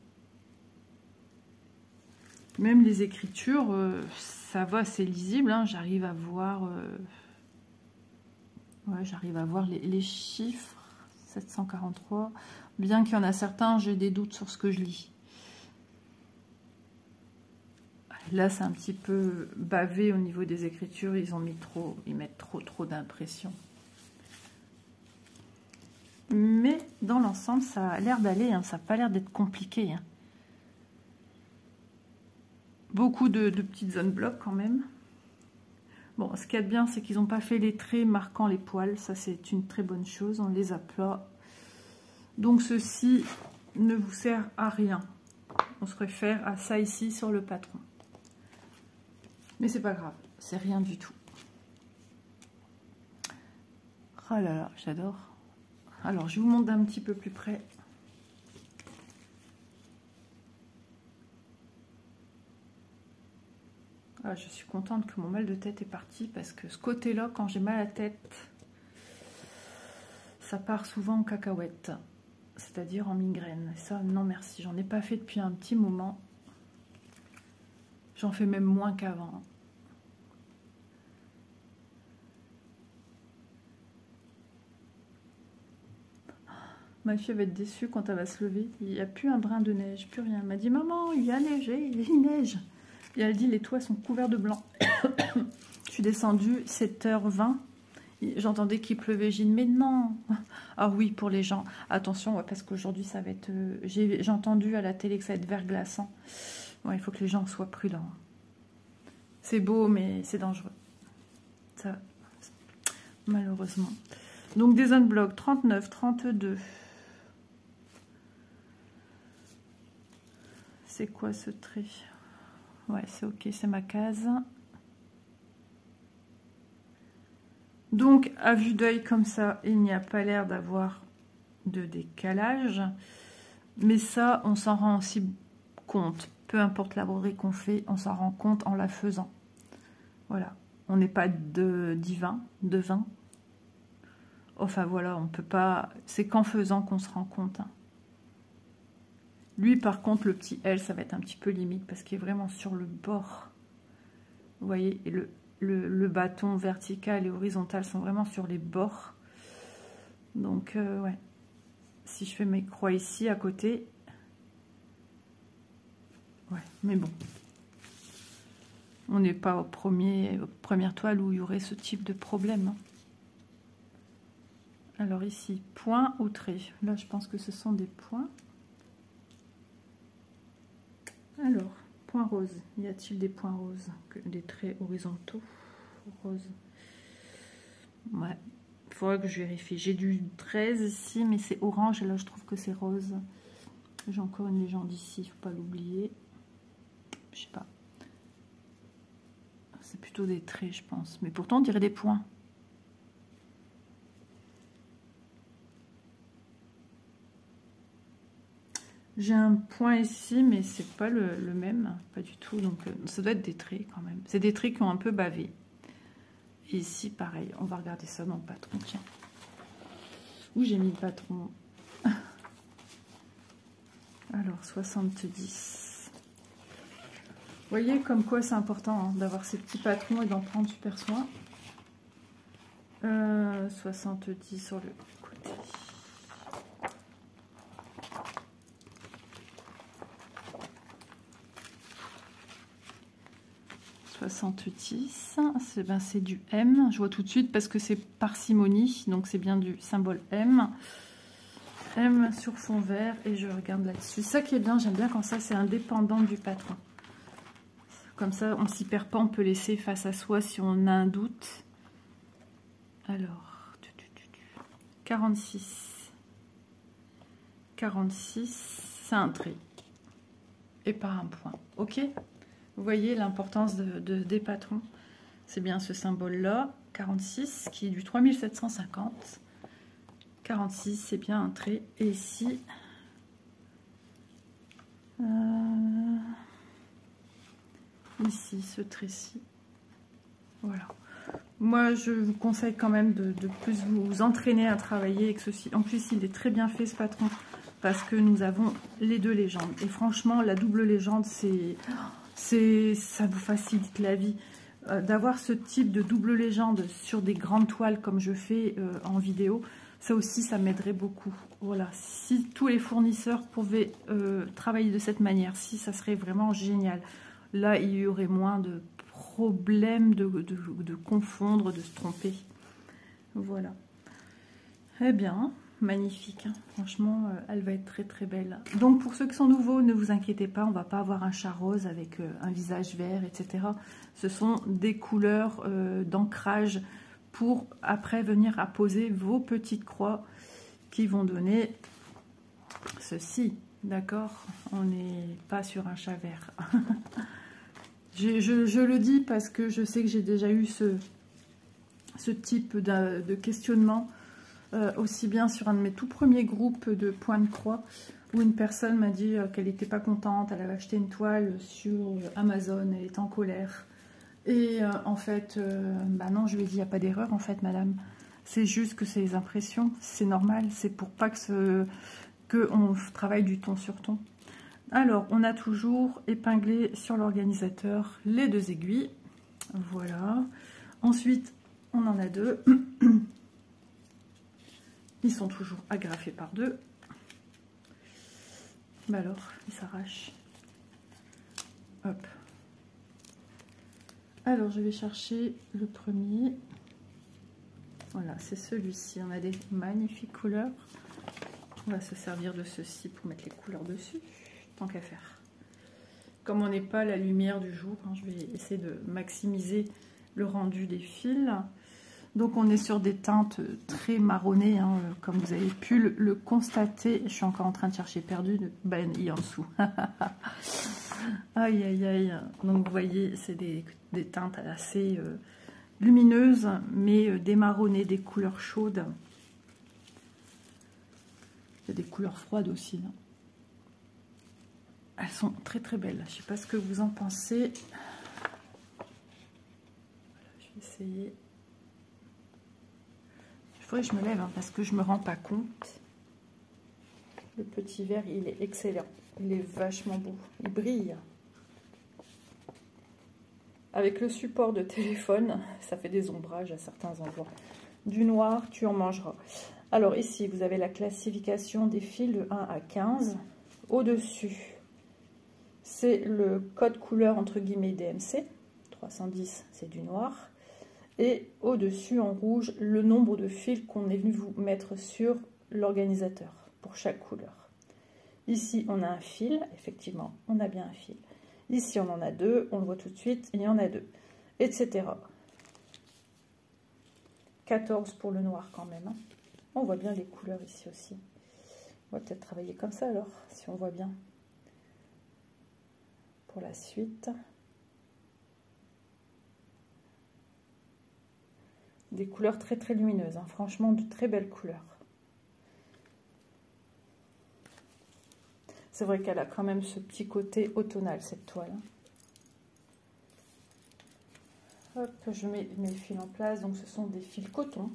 Speaker 1: Même les écritures, ça va, c'est lisible. Hein. J'arrive à voir... Ouais, j'arrive à voir les chiffres. 743. Bien qu'il y en a certains, j'ai des doutes sur ce que je lis. Là, c'est un petit peu bavé au niveau des écritures. Ils mettent trop d'impression. Mais dans l'ensemble, ça a l'air d'aller. Hein, ça n'a pas l'air d'être compliqué. Hein. Beaucoup de petites zones blocs quand même. Bon, ce qu'il y a de bien, c'est qu'ils n'ont pas fait les traits marquant les poils. Ça, c'est une très bonne chose. On les a plats. Donc, ceci ne vous sert à rien. On se réfère à ça ici sur le patron. Mais c'est pas grave. C'est rien du tout. Oh là là, j'adore. Alors, je vous montre d'un petit peu plus près. Ah, je suis contente que mon mal de tête est parti parce que ce côté-là, quand j'ai mal à la tête, ça part souvent en cacahuète, c'est-à-dire en migraine. Et ça, non merci, j'en ai pas fait depuis un petit moment. J'en fais même moins qu'avant. Ma fille va être déçue quand elle va se lever. Il n'y a plus un brin de neige, plus rien. Elle m'a dit, maman, il y a neigé, il neige. Et elle dit, les toits sont couverts de blanc. Je suis descendue 7h20. J'entendais qu'il pleuvait. J'ai dit, mais non. Ah oui, pour les gens. Attention, ouais, parce qu'aujourd'hui, ça va être... J'ai entendu à la télé que ça va être verglaçant. Ouais, il faut que les gens soient prudents. C'est beau, mais c'est dangereux. Ça, malheureusement. Donc, des zones blocs 39, 32. C'est quoi ce trait? Ouais, c'est ok, c'est ma case. Donc, à vue d'œil comme ça, il n'y a pas l'air d'avoir de décalage. Mais ça, on s'en rend aussi compte. Peu importe la broderie qu'on fait, on s'en rend compte en la faisant. Voilà. On n'est pas divin, devin. Enfin, voilà, on peut pas... C'est qu'en faisant qu'on se rend compte. Hein. Lui, par contre, le petit L, ça va être un petit peu limite parce qu'il est vraiment sur le bord. Vous voyez, et le bâton vertical et horizontal sont vraiment sur les bords. Donc, ouais. Si je fais mes croix ici, à côté... Ouais, mais bon. On n'est pas aux premières toiles où il y aurait ce type de problème. Hein. Alors ici, point ou trait. Là, je pense que ce sont des points. Alors, point rose. Y a-t-il des points roses? Des traits horizontaux rose. Ouais, il faudra que je vérifie. J'ai du 13 ici, mais c'est orange. Et là, je trouve que c'est rose. J'ai encore une légende ici, il ne faut pas l'oublier. Je sais pas. C'est plutôt des traits, je pense. Mais pourtant, on dirait des points. J'ai un point ici, mais c'est pas le même, pas du tout. Donc, ça doit être des traits quand même. C'est des traits qui ont un peu bavé. Et ici, pareil. On va regarder ça dans le patron. Tiens. Où j'ai mis le patron? Alors, 70. Vous voyez comme quoi c'est important hein, d'avoir ces petits patrons et d'en prendre super soin. 70 sur le côté. C'est du M, je vois tout de suite parce que c'est parcimonie, donc c'est bien du symbole M. M sur fond vert et je regarde là-dessus. Ça qui est bien, j'aime bien quand ça c'est indépendant du patron. Comme ça, on s'y perd pas, on peut laisser face à soi si on a un doute. Alors, 46. 46, c'est un trait. Et pas un point. Ok ? Vous voyez l'importance des patrons. C'est bien ce symbole-là, 46, qui est du 3750. 46, c'est bien un trait. Et ici, ici, ce trait-ci. Voilà. Moi, je vous conseille quand même de plus vous entraîner à travailler avec ceci. En plus, il est très bien fait, ce patron, parce que nous avons les deux légendes. Et franchement, la double légende, ça vous facilite la vie. D'avoir ce type de double légende sur des grandes toiles comme je fais en vidéo, ça aussi, ça m'aiderait beaucoup. Voilà, si tous les fournisseurs pouvaient travailler de cette manière-ci, ça serait vraiment génial. Là, il y aurait moins de problèmes de confondre, de se tromper. Voilà. Eh bien, magnifique. Hein. Franchement, elle va être très très belle. Donc, pour ceux qui sont nouveaux, ne vous inquiétez pas, on ne va pas avoir un chat rose avec un visage vert, etc. Ce sont des couleurs d'ancrage pour après venir apposer vos petites croix qui vont donner ceci. D'accord? On n'est pas sur un chat vert. Je le dis parce que je sais que j'ai déjà eu ce type de questionnement, aussi bien sur un de mes tout premiers groupes de points de croix, où une personne m'a dit qu'elle n'était pas contente, elle avait acheté une toile sur Amazon, elle était en colère. Et en fait, bah non, je lui ai dit, il n'y a pas d'erreur en fait, madame. C'est juste que c'est les impressions, c'est normal, c'est pour pas qu'on travaille du ton sur ton. Alors, on a toujours épinglé sur l'organisateur les deux aiguilles. Voilà. Ensuite, on en a deux. Ils sont toujours agrafés par deux. Bah alors, ils s'arrachent. Hop. Alors, je vais chercher le premier. Voilà, c'est celui-ci. On a des magnifiques couleurs. On va se servir de ceci pour mettre les couleurs dessus, tant qu'à faire. Comme on n'est pas à la lumière du jour, hein, je vais essayer de maximiser le rendu des fils. Donc, on est sur des teintes très marronnées, hein, comme vous avez pu le constater. Je suis encore en train de chercher perdu de Ben I en dessous. Aïe, aïe, aïe. Donc, vous voyez, c'est des teintes assez lumineuses, mais démarronnées, des couleurs chaudes. Il y a des couleurs froides aussi. Là. Elles sont très, très belles. Je ne sais pas ce que vous en pensez. Voilà, je vais essayer. Il faudrait que je me lève, hein, parce que je ne me rends pas compte. Le petit verre, il est excellent. Il est vachement beau. Il brille. Avec le support de téléphone, ça fait des ombrages à certains endroits. Du noir, tu en mangeras. Alors ici, vous avez la classification des fils de 1 à 15. Au-dessus, c'est le code couleur entre guillemets DMC. 310, c'est du noir. Et au-dessus, en rouge, le nombre de fils qu'on est venu vous mettre sur l'organisateur pour chaque couleur. Ici, on a un fil. Effectivement, on a bien un fil. Ici, on en a deux. On le voit tout de suite. Il y en a deux. Etc. 14 pour le noir quand même. Hein. On voit bien les couleurs ici aussi. On va peut-être travailler comme ça alors, si on voit bien. Pour la suite. Des couleurs très très lumineuses. Hein. Franchement, de très belles couleurs. C'est vrai qu'elle a quand même ce petit côté automnal, cette toile. Hop, je mets mes fils en place. Donc, ce sont des fils coton.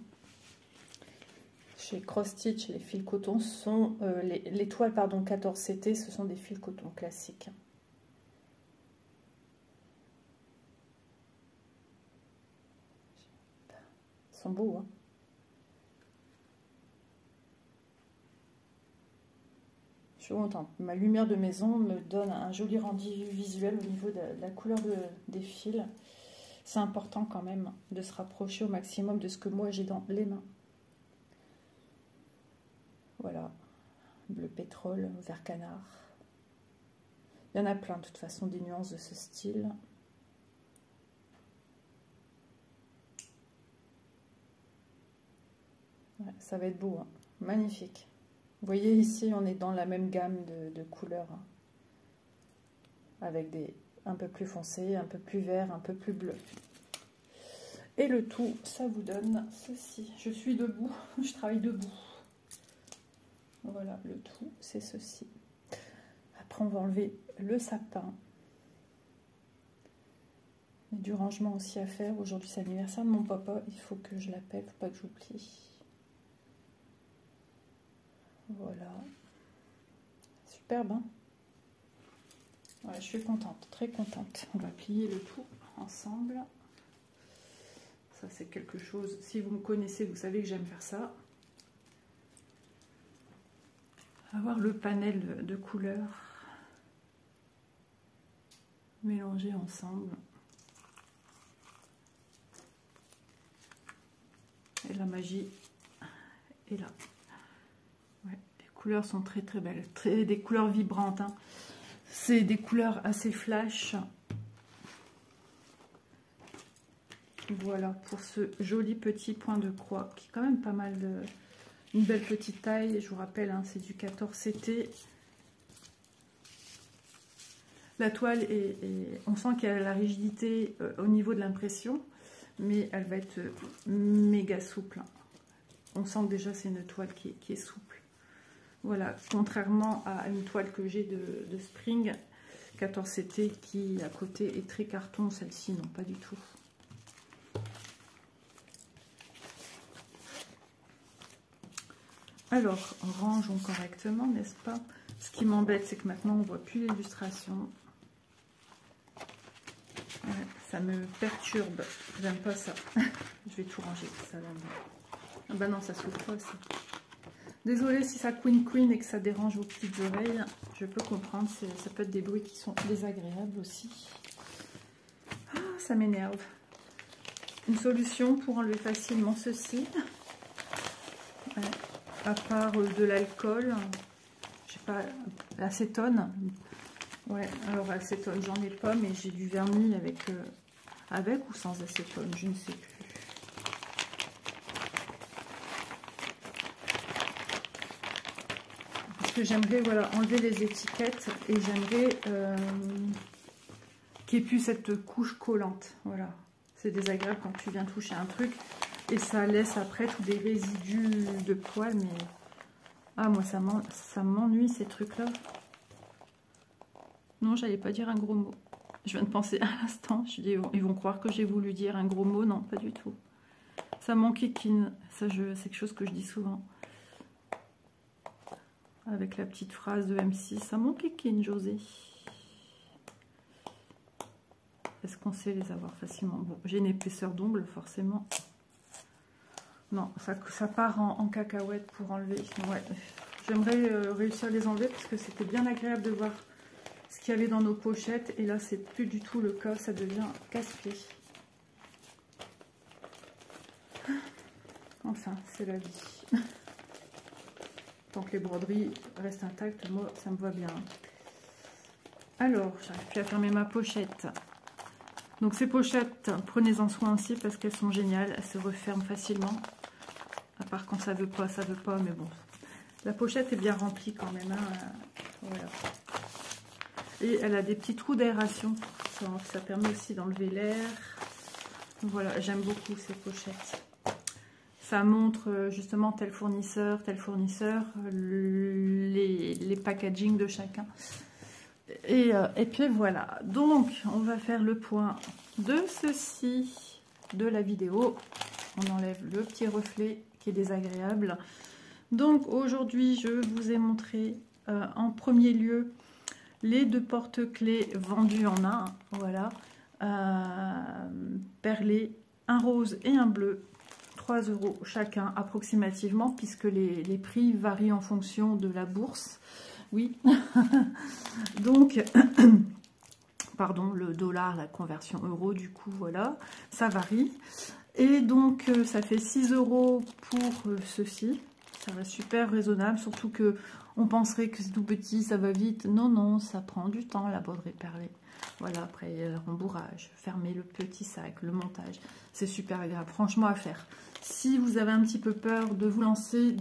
Speaker 1: Chez Cross Stitch, les fils coton sont... les toiles, pardon, 14 CT, ce sont des fils coton classiques. Ils sont beaux, hein. Je suis contente. Ma lumière de maison me donne un joli rendu visuel au niveau de la couleur des fils. C'est important quand même de se rapprocher au maximum de ce que moi j'ai dans les mains. Voilà. Bleu pétrole, vert canard. Il y en a plein de toute façon des nuances de ce style. Ouais, ça va être beau, hein. Magnifique. Vous voyez ici, on est dans la même gamme de couleurs, hein, avec des un peu plus foncés, un peu plus vert, un peu plus bleu. Et le tout, ça vous donne ceci. Je suis debout, je travaille debout. Voilà, le tout, c'est ceci. Après, on va enlever le sapin. Il y a du rangement aussi à faire. Aujourd'hui, c'est l'anniversaire de mon papa. Il faut que je l'appelle, faut pas que j'oublie. Voilà. Superbe, hein? Ouais, je suis contente, très contente. On va plier le tout ensemble. Ça, c'est quelque chose... Si vous me connaissez, vous savez que j'aime faire ça. Avoir le panel de couleurs mélangés ensemble. Et la magie est là. Ouais, les couleurs sont très très belles. Des couleurs vibrantes, hein. C'est des couleurs assez flash. Voilà pour ce joli petit point de croix qui est quand même pas mal une belle petite taille. Je vous rappelle, hein, c'est du 14 CT. La toile on sent qu'elle a la rigidité au niveau de l'impression, mais elle va être méga souple. On sent que déjà c'est une toile qui est souple. Voilà, contrairement à une toile que j'ai de Spring 14 CT qui à côté est très carton, celle-ci non, pas du tout. Alors, rangeons correctement, n'est-ce pas? Ce qui m'embête, c'est que maintenant, on ne voit plus l'illustration. Ouais, ça me perturbe. J'aime pas ça. Je vais tout ranger, ça là-dedans. Ah bah non, ça s'ouvre pas, ça. Désolée si ça queen et que ça dérange vos petites oreilles. Je peux comprendre, ça peut être des bruits qui sont désagréables aussi. Ah, ça m'énerve. Une solution pour enlever facilement ceci. Ouais. À part de l'alcool, je sais pas, l'acétone. Ouais, alors acétone, j'en ai pas, mais j'ai du vernis avec ou sans acétone, je ne sais plus. Parce que j'aimerais, voilà, enlever les étiquettes et j'aimerais qu'il n'y ait plus cette couche collante. Voilà, c'est désagréable quand tu viens toucher un truc. Et ça laisse après tous des résidus de poils, mais... Ah, moi, ça m'ennuie, ces trucs-là. Non, j'allais pas dire un gros mot. Je viens de penser à l'instant. Je dis, ils vont croire que j'ai voulu dire un gros mot. Non, pas du tout. Ça m'enquiquine. Ça, c'est quelque chose que je dis souvent. Avec la petite phrase de M6. Ça m'enquiquine, José. Est-ce qu'on sait les avoir facilement? Bon, j'ai une épaisseur d'ongle, forcément. Non, ça part en cacahuète pour enlever. Ouais. J'aimerais réussir à les enlever parce que c'était bien agréable de voir ce qu'il y avait dans nos pochettes. Et là, c'est plus du tout le cas. Ça devient casse-pied. Enfin, c'est la vie. Tant que les broderies restent intactes, moi, ça me va bien. Alors, j'arrive plus à fermer ma pochette. Donc, ces pochettes, prenez-en soin aussi parce qu'elles sont géniales. Elles se referment facilement. À part quand ça veut pas, mais bon. La pochette est bien remplie quand même. Hein. Voilà. Et elle a des petits trous d'aération. Ça permet aussi d'enlever l'air. Voilà, j'aime beaucoup ces pochettes. Ça montre justement tel fournisseur, les packaging de chacun. Et puis voilà. Donc, on va faire le point de ceci, de la vidéo. On enlève le petit reflet qui est désagréable. Donc aujourd'hui je vous ai montré en premier lieu les deux porte-clés vendus en un, voilà, perlés, un rose et un bleu, 3 € chacun approximativement puisque les prix varient en fonction de la bourse, oui. Donc pardon, le dollar, la conversion euro, du coup voilà, ça varie. Et donc, ça fait 6 € pour ceci. Ça reste super raisonnable, surtout que on penserait que c'est tout petit, ça va vite. Non, non, ça prend du temps, la broderie perlée. Voilà, après, rembourrage, fermer le petit sac, le montage. C'est super agréable, franchement, à faire. Si vous avez un petit peu peur de vous lancer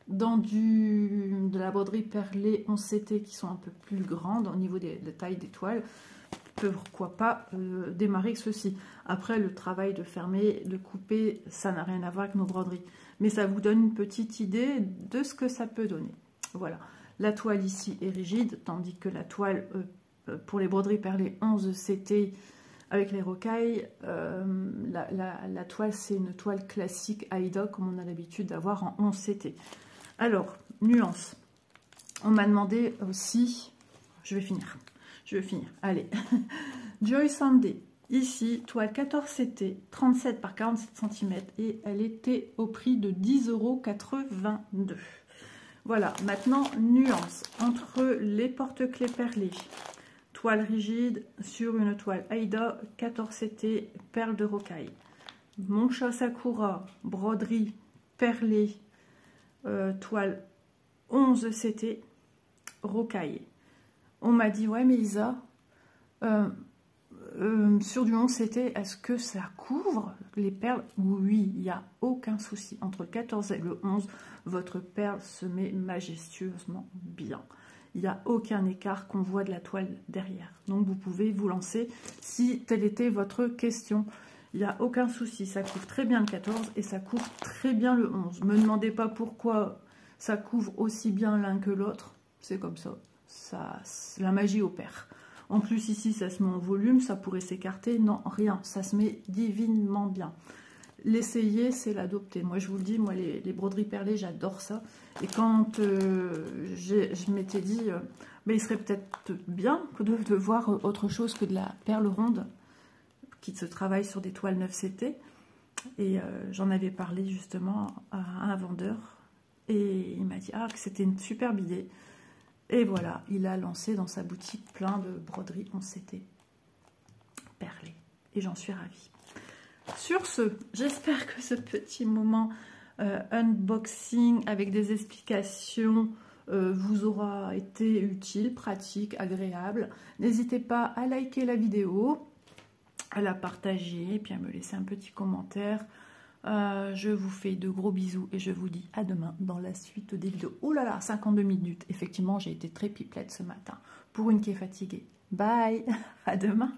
Speaker 1: dans de la broderie perlée 11 CT qui sont un peu plus grandes au niveau de la taille des toiles, pourquoi pas démarrer avec ceci. Après, le travail de fermer, de couper, ça n'a rien à voir avec nos broderies. Mais ça vous donne une petite idée de ce que ça peut donner. Voilà. La toile ici est rigide, tandis que la toile pour les broderies perlées 11 CT avec les rocailles, la toile c'est une toile classique Aida comme on a l'habitude d'avoir en 11 CT. Alors, nuance. On m'a demandé aussi, je vais finir, allez, Joy Sunday, ici, toile 14 CT, 37 par 47 cm, et elle était au prix de 10,82 €. Voilà, maintenant, nuance entre les porte-clés perlés, toile rigide sur une toile Aida 14 CT, perle de rocaille, Moncha Sakura, broderie perlée, toile 11 CT, rocaille. On m'a dit, ouais, mais Isa, sur du 11 CT, est-ce que ça couvre les perles? Oui, il n'y a aucun souci. Entre le 14 et le 11, votre perle se met majestueusement bien. Il n'y a aucun écart qu'on voit de la toile derrière. Donc, vous pouvez vous lancer si telle était votre question. Il n'y a aucun souci. Ça couvre très bien le 14 et ça couvre très bien le 11. Ne me demandez pas pourquoi ça couvre aussi bien l'un que l'autre. C'est comme ça. La magie opère. En plus, ici, ça se met en volume. Ça pourrait s'écarter. Non, rien. Ça se met divinement bien. L'essayer, c'est l'adopter. Moi, je vous le dis, moi, les broderies perlées, j'adore ça. Et quand je m'étais dit, mais il serait peut-être bien de voir autre chose que de la perle ronde qui se travaille sur des toiles 9 CT. Et j'en avais parlé justement à un vendeur. Et il m'a dit, ah, que c'était une superbe idée. Et voilà, il a lancé dans sa boutique plein de broderies 11 CT perlées. Et j'en suis ravie. Sur ce, j'espère que ce petit moment unboxing avec des explications vous aura été utile, pratique, agréable. N'hésitez pas à liker la vidéo, à la partager, et puis à me laisser un petit commentaire. Je vous fais de gros bisous et je vous dis à demain dans la suite des vidéos. Oh là là, 52 minutes. Effectivement, j'ai été très pipelette ce matin pour une qui est fatiguée. Bye, à demain.